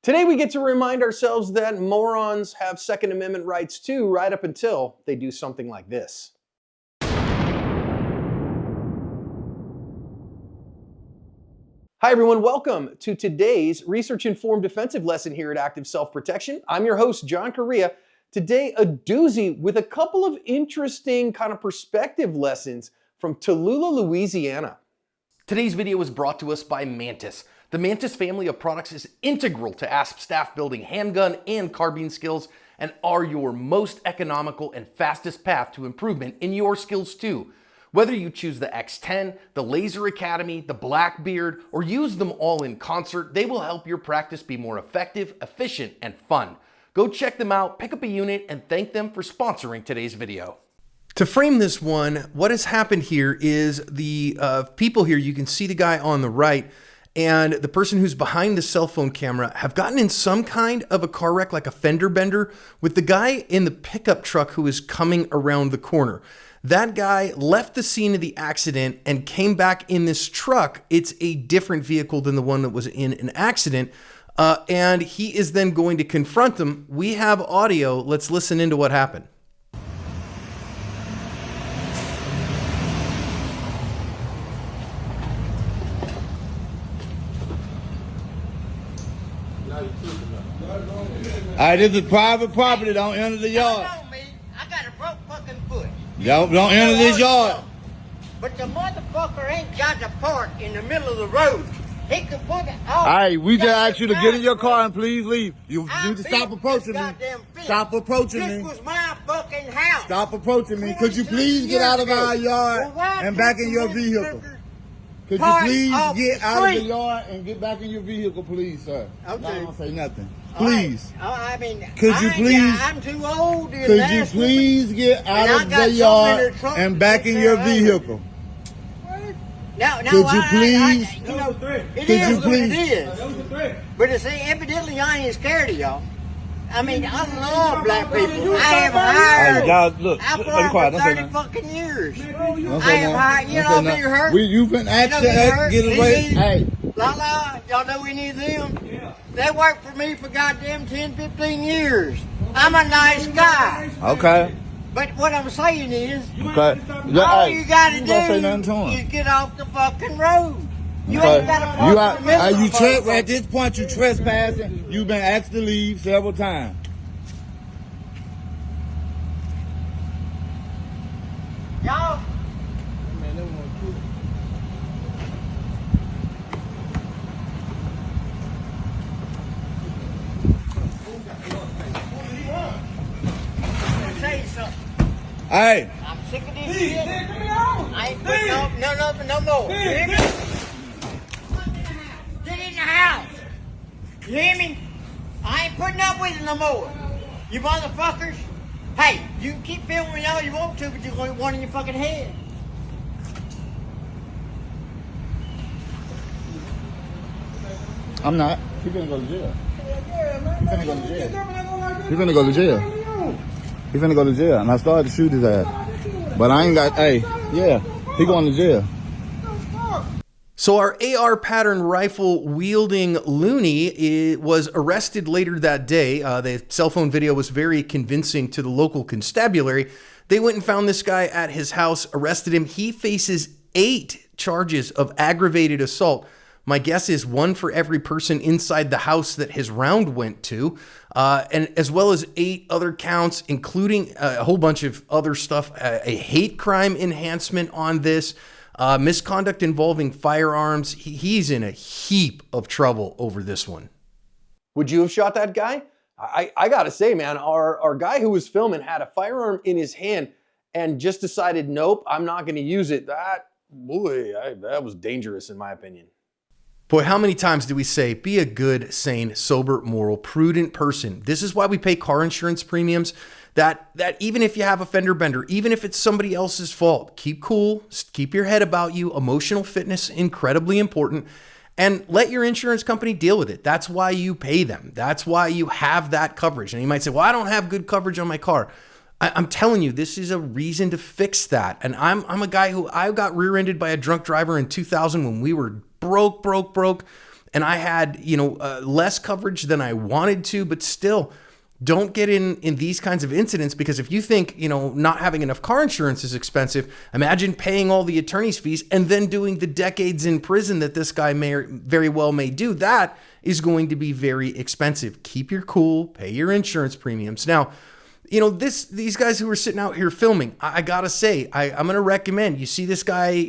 Today we get to remind ourselves that morons have Second Amendment rights too, right up until they do something like this. Hi everyone, welcome to today's research-informed defensive lesson here at Active Self-Protection. I'm your host, John Correa. Today, a doozy with a couple of interesting kind of perspective lessons from Tallulah, Louisiana. Today's video was brought to us by Mantis. The Mantis family of products is integral to ASP staff building handgun and carbine skills and are your most economical and fastest path to improvement in your skills too. Whether you choose the X10, the Laser Academy, the Blackbeard, or use them all in concert, they will help your practice be more effective, efficient, and fun. Go check them out, pick up a unit, and thank them for sponsoring today's video. To frame this one, what has happened here is the people here, you can see the guy on the right, and the person who's behind the cell phone camera have gotten in some kind of a car wreck, like a fender bender, with the guy in the pickup truck who is coming around the corner. That guy left the scene of the accident and came back in this truck. It's a different vehicle than the one that was in an accident. And he is then going to confront them. We have audio. Let's listen into what happened. All right, this is private property. Don't enter the yard. I got a broke fucking foot. Don't enter this yard. But the motherfucker ain't got to park in the middle of the road. He can put it off. All right, we just asked you to get in your car and please leave. You need to stop approaching me. Stop approaching me. This was my fucking house. Stop approaching me. Could you please get out of our yard and back in your vehicle? Could you please get out of the yard and get back in your vehicle, please, sir? Okay. I don't say nothing. Please. I mean, Could you please? I'm too old. Could you please get out of the yard and back in your vehicle? No, could you please? It is what it is. But it's evidently I ain't scared of y'all. I mean, I love black people. I have hired. Y'all, look, I've let me quiet. for Don't say 30 nothing. fucking years. Don't I say have nothing. hired. You know me hurt. You've been asked to get away. Hey. La, y'all know any of them? Yeah. They worked for me for goddamn 10, 15 years. I'm a nice guy. Okay. But what I'm saying is, Okay. all you gotta say nothing to do him. is get off the fucking road. You Okay. ain't gotta park in the middle of the road. At this point, you trespassing. You've been asked to leave several times. Y'all. Tell you something. Hey. I'm sick of this shit. I ain't putting no more. You hear me? Get in the house. You hear me? I ain't putting up with it no more. You motherfuckers. Hey, you can keep filming me all you want to, but you're going to one in your fucking head. I'm not. He's gonna go to jail. He's gonna go to jail. He's gonna go to jail. He's gonna go to jail. And I started to shoot his ass. But I ain't got, hey, yeah, he going to jail. So our AR pattern rifle wielding loony was arrested later that day. The cell phone video was very convincing to the local constabulary. They went and found this guy at his house, arrested him. He faces 8 charges of aggravated assault. My guess is 1 for every person inside the house that his round went to, and as well as 8 other counts, including a whole bunch of other stuff, a hate crime enhancement on this, misconduct involving firearms. He's in a heap of trouble over this one. Would you have shot that guy? I gotta say, man, our guy who was filming had a firearm in his hand and just decided, nope, I'm not gonna use it. That was dangerous in my opinion. Boy, how many times do we say, be a good, sane, sober, moral, prudent person? This is why we pay car insurance premiums, that even if you have a fender bender, even if it's somebody else's fault, keep cool, keep your head about you. Emotional fitness, incredibly important, and let your insurance company deal with it. That's why you pay them. That's why you have that coverage. And you might say, well, I don't have good coverage on my car. I'm telling you, this is a reason to fix that. And I'm a guy who I got rear-ended by a drunk driver in 2000 when we were broke. and I had, less coverage than I wanted to, but still, don't get in these kinds of incidents, because if you think, not having enough car insurance is expensive, imagine paying all the attorney's fees and then doing the decades in prison that this guy very well may do. That is going to be very expensive. Keep your cool, pay your insurance premiums. Now, these guys who are sitting out here filming, I gotta say, I'm gonna recommend, you see this guy,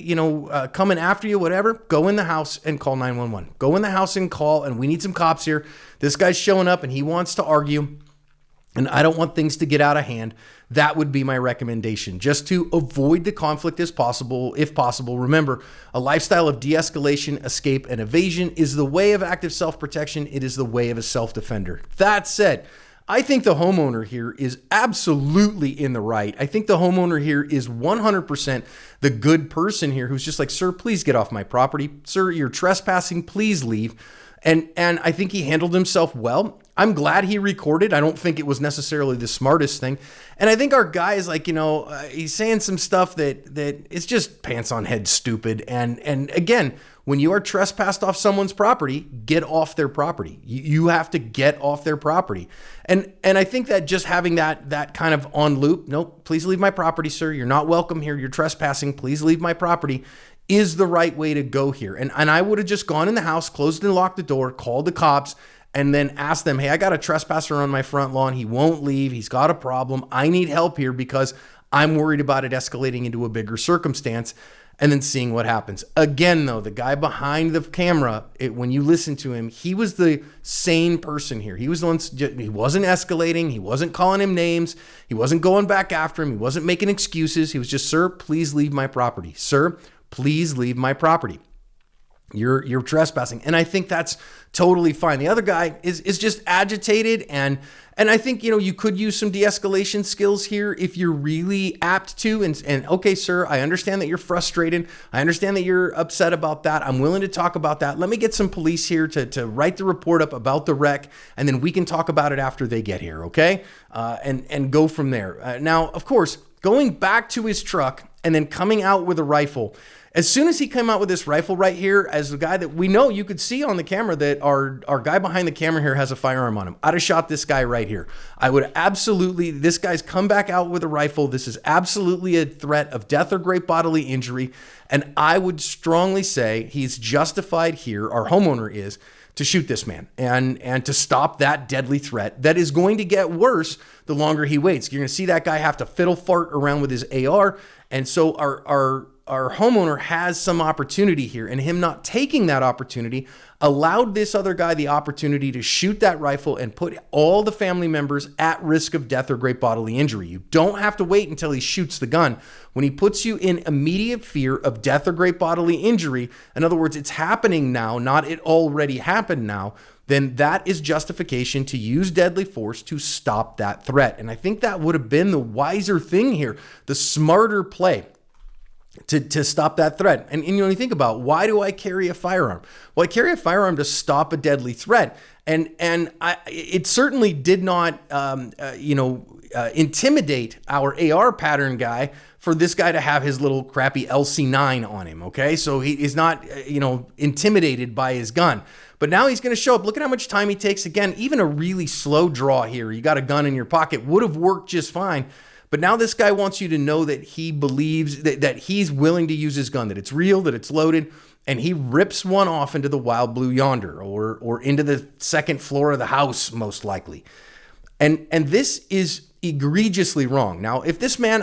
coming after you, whatever, go in the house and call 911. Go in the house and call, and we need some cops here. This guy's showing up and he wants to argue, and I don't want things to get out of hand. That would be my recommendation, just to avoid the conflict as possible, if possible. Remember, a lifestyle of de-escalation, escape, and evasion is the way of active self-protection. It is the way of a self-defender. That said, I think the homeowner here is absolutely in the right. I think the homeowner here is 100% the good person here, who's just like, sir, please get off my property. Sir, you're trespassing, please leave. And I think he handled himself well. I'm glad he recorded. I don't think it was necessarily the smartest thing. And I think our guy is like, he's saying some stuff that is just pants on head stupid. And again, when you are trespassed off someone's property, get off their property. You have to get off their property. And I think that just having that kind of on loop, nope, please leave my property, sir. You're not welcome here. You're trespassing. Please leave my property, is the right way to go here. And I would have just gone in the house, closed and locked the door, called the cops, and then asked them, hey, I got a trespasser on my front lawn. He won't leave. He's got a problem. I need help here because I'm worried about it escalating into a bigger circumstance, and then seeing what happens. Again, though, the guy behind the camera, when you listen to him, he was the sane person here. He was the one, he wasn't escalating. He wasn't calling him names. He wasn't going back after him. He wasn't making excuses. He was just, sir, please leave my property. Sir, please leave my property. You're trespassing. And I think that's totally fine. The other guy is just agitated, and I think, you could use some de-escalation skills here if you're really apt to, and okay, sir, I understand that you're frustrated. I understand that you're upset about that. I'm willing to talk about that. Let me get some police here to write the report up about the wreck, and then we can talk about it after they get here. Okay. And go from there. Now, of course, going back to his truck and then coming out with a rifle. As soon as he came out with this rifle right here, as the guy that we know, you could see on the camera that our guy behind the camera here has a firearm on him. I'd have shot this guy right here. I would absolutely, this guy's come back out with a rifle. This is absolutely a threat of death or great bodily injury. And I would strongly say he's justified here, our homeowner is, to shoot this man and to stop that deadly threat that is going to get worse the longer he waits. You're going to see that guy have to fiddle fart around with his AR. And so our homeowner has some opportunity here, and him not taking that opportunity allowed this other guy the opportunity to shoot that rifle and put all the family members at risk of death or great bodily injury. You don't have to wait until he shoots the gun. When he puts you in immediate fear of death or great bodily injury, in other words, it's happening now, not it already happened now, then that is justification to use deadly force to stop that threat. And I think that would have been the wiser thing here, the smarter play to stop that threat. And you think about, why do I carry a firearm? Well, I carry a firearm to stop a deadly threat. And it certainly did not, intimidate our AR pattern guy for this guy to have his little crappy LC9 on him. Okay. So he is not, intimidated by his gun. But now he's going to show up. Look at how much time he takes. Again, even a really slow draw here, you got a gun in your pocket, would have worked just fine. But now this guy wants you to know that he believes that he's willing to use his gun, that it's real, that it's loaded, and he rips one off into the wild blue yonder, or into the second floor of the house, most likely. And this is egregiously wrong. Now, if this man,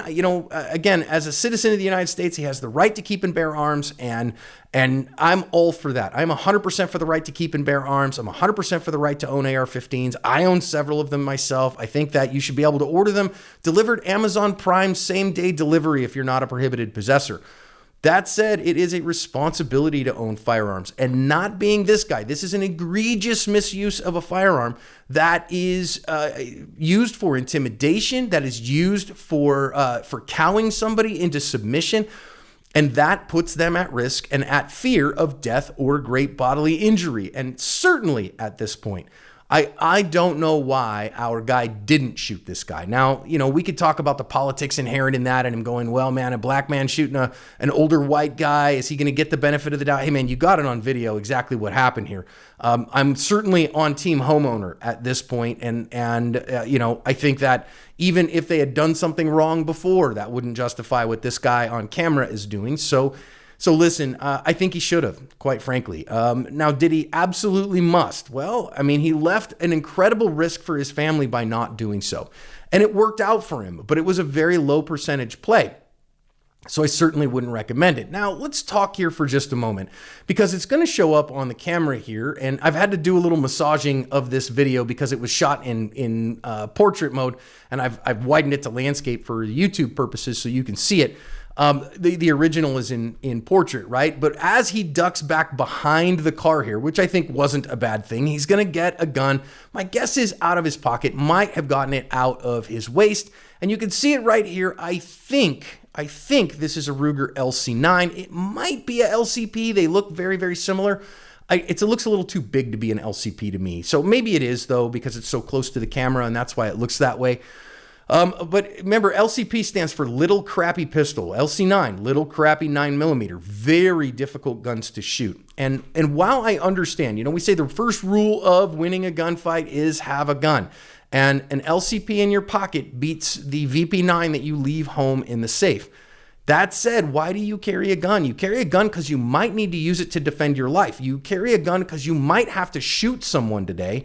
again, as a citizen of the United States, he has the right to keep and bear arms, and I'm all for that. I'm 100% for the right to keep and bear arms. I'm 100% for the right to own AR-15s. I own several of them myself. I think that you should be able to order them delivered Amazon Prime same-day delivery if you're not a prohibited possessor. That said, it is a responsibility to own firearms, and not being this guy. This is an egregious misuse of a firearm that is used for intimidation, that is used for cowing somebody into submission, and that puts them at risk and at fear of death or great bodily injury. And certainly at this point, I don't know why our guy didn't shoot this guy. Now, we could talk about the politics inherent in that and him going, well, man, a black man shooting an older white guy, is he going to get the benefit of the doubt? Hey, man, you got it on video exactly what happened here. I'm certainly on team homeowner at this point, and I think that even if they had done something wrong before, that wouldn't justify what this guy on camera is doing. So listen, I think he should have, quite frankly. Now, did he absolutely must? Well, I mean, he left an incredible risk for his family by not doing so. And it worked out for him, but it was a very low percentage play. So I certainly wouldn't recommend it. Now, let's talk here for just a moment, because it's going to show up on the camera here. And I've had to do a little massaging of this video because it was shot in portrait mode. And I've widened it to landscape for YouTube purposes so you can see it. The original is in portrait, right? But as he ducks back behind the car here, which I think wasn't a bad thing, he's going to get a gun. My guess is out of his pocket, might have gotten it out of his waist. And you can see it right here. I think this is a Ruger LC9. It might be a LCP. They look very, very similar. It looks a little too big to be an LCP to me. So maybe it is, though, because it's so close to the camera, and that's why it looks that way. But remember, LCP stands for Little Crappy Pistol. LC9, Little Crappy 9mm. Very difficult guns to shoot. And while I understand, we say the first rule of winning a gunfight is have a gun. And an LCP in your pocket beats the VP9 that you leave home in the safe. That said, why do you carry a gun? You carry a gun because you might need to use it to defend your life. You carry a gun because you might have to shoot someone today.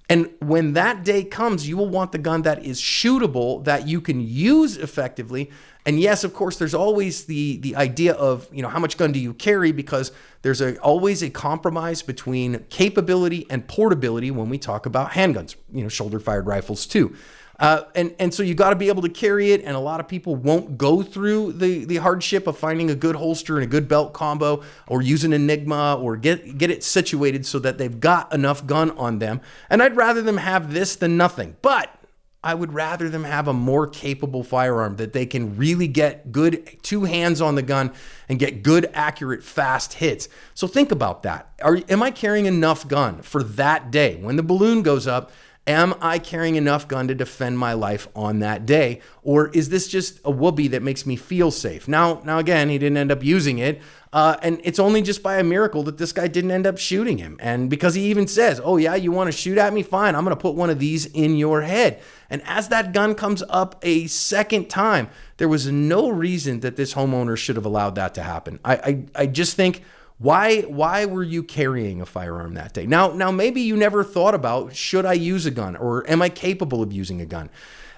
And when that day comes, you will want the gun that is shootable, that you can use effectively. And yes, of course, there's always the idea of, how much gun do you carry, because there's always a compromise between capability and portability when we talk about handguns, shoulder-fired rifles too. And so you got to be able to carry it, and a lot of people won't go through the hardship of finding a good holster and a good belt combo, or use an Enigma, or get it situated so that they've got enough gun on them. And I'd rather them have this than nothing, but I would rather them have a more capable firearm that they can really get good two hands on the gun and get good, accurate, fast hits. So think about that. Am I carrying enough gun for that day? When the balloon goes up, am I carrying enough gun to defend my life on that day? Or is this just a whoopee that makes me feel safe? Now again, he didn't end up using it. And it's only just by a miracle that this guy didn't end up shooting him. And because he even says, oh yeah, you want to shoot at me? Fine, I'm going to put one of these in your head. And as that gun comes up a second time, there was no reason that this homeowner should have allowed that to happen. I just think, why were you carrying a firearm that day? Now maybe you never thought about, should I use a gun, or am I capable of using a gun?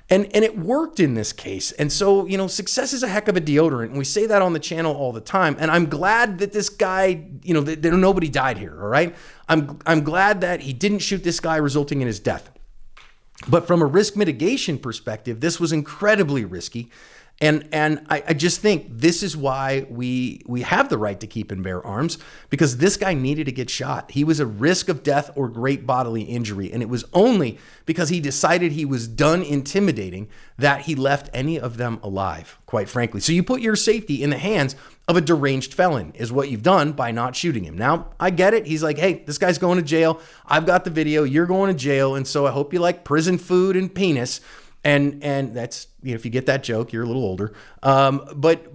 And it worked in this case. And so, success is a heck of a deodorant. And we say that on the channel all the time. And I'm glad that this guy, that nobody died here, all right? I'm glad that he didn't shoot this guy, resulting in his death. But from a risk mitigation perspective, this was incredibly risky. And I just think this is why we have the right to keep and bear arms, because this guy needed to get shot. He was a risk of death or great bodily injury. And it was only because he decided he was done intimidating that he left any of them alive, quite frankly. So you put your safety in the hands of a deranged felon is what you've done by not shooting him. Now, I get it. He's like, hey, this guy's going to jail. I've got the video. You're going to jail. And so I hope you like prison food and penis. And that's, if you get that joke, you're a little older. But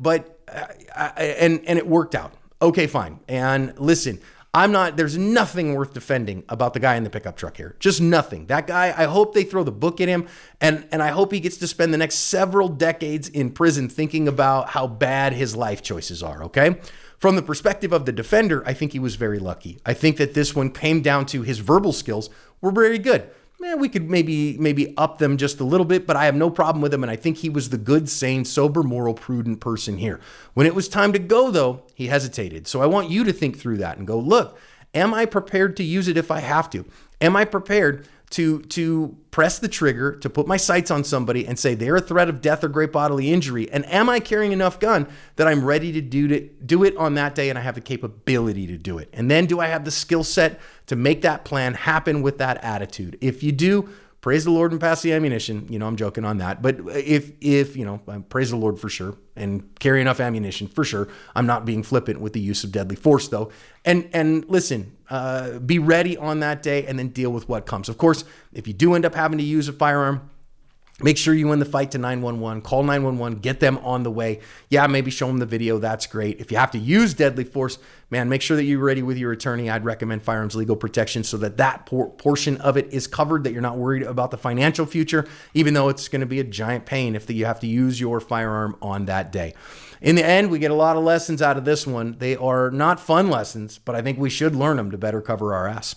it worked out. Okay, fine. And listen, there's nothing worth defending about the guy in the pickup truck here. Just nothing. That guy, I hope they throw the book at him, and I hope he gets to spend the next several decades in prison thinking about how bad his life choices are, okay? From the perspective of the defender, I think he was very lucky. I think that this one came down to his verbal skills were very good. We could maybe up them just a little bit, but I have no problem with him, and I think he was the good, sane, sober, moral, prudent person here. When it was time to go, though, he hesitated. So I want you to think through that and go, look, am I prepared to use it if I have to? Am I prepared to press the trigger, to put my sights on somebody and say they're a threat of death or great bodily injury? And am I carrying enough gun that I'm ready to do it on that day, and I have the capability to do it? And then do I have the skill set to make that plan happen with that attitude? If you do, praise the Lord and pass the ammunition. You know, I'm joking on that. But if you know, praise the Lord for sure, and carry enough ammunition for sure. I'm not being flippant with the use of deadly force though. And listen, be ready on that day and then deal with what comes. Of course, if you do end up having to use a firearm, make sure you win the fight to 911, call 911, get them on the way. Yeah, maybe show them the video. That's great. If you have to use deadly force, man, make sure that you're ready with your attorney. I'd recommend Firearms Legal Protection so that portion of it is covered, that you're not worried about the financial future, even though it's going to be a giant pain if you have to use your firearm on that day. In the end, we get a lot of lessons out of this one. They are not fun lessons, but I think we should learn them to better cover our ass.